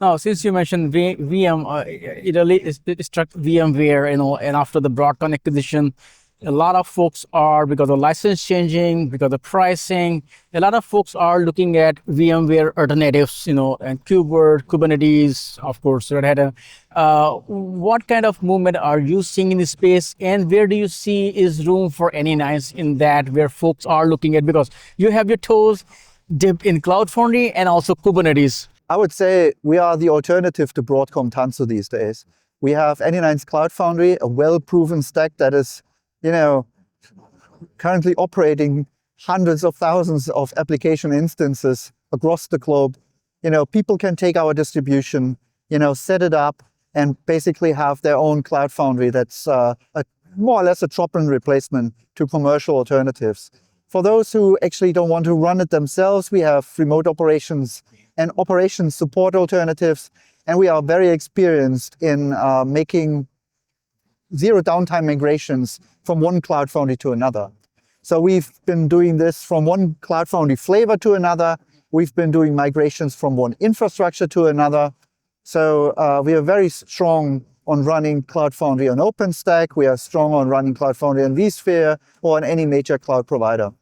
Now, since you mentioned VM, it really it struck VMware, and after the Broadcom acquisition, a lot of folks are, because of license changing, because of pricing, a lot of folks are looking at VMware alternatives, and Kubernetes, of course, Red Hat. What kind of movement are you seeing in this space, and where do you see is room for anynines in that, where folks are looking at, because you have your toes dipped in Cloud Foundry and also Kubernetes? I would say we are the alternative to Broadcom Tanzu these days. We have anynines Cloud Foundry, a well-proven stack that is, currently operating hundreds of thousands of application instances across the globe. People can take our distribution, set it up, and basically have their own Cloud Foundry that's more or less a drop-in replacement to commercial alternatives. For those who actually don't want to run it themselves, we have remote operations and operations support alternatives, and we are very experienced in making zero-downtime migrations from one Cloud Foundry to another. So we've been doing this from one Cloud Foundry flavor to another. We've been doing migrations from one infrastructure to another. So we are very strong on running Cloud Foundry on OpenStack. We are strong on running Cloud Foundry on vSphere or on any major cloud provider.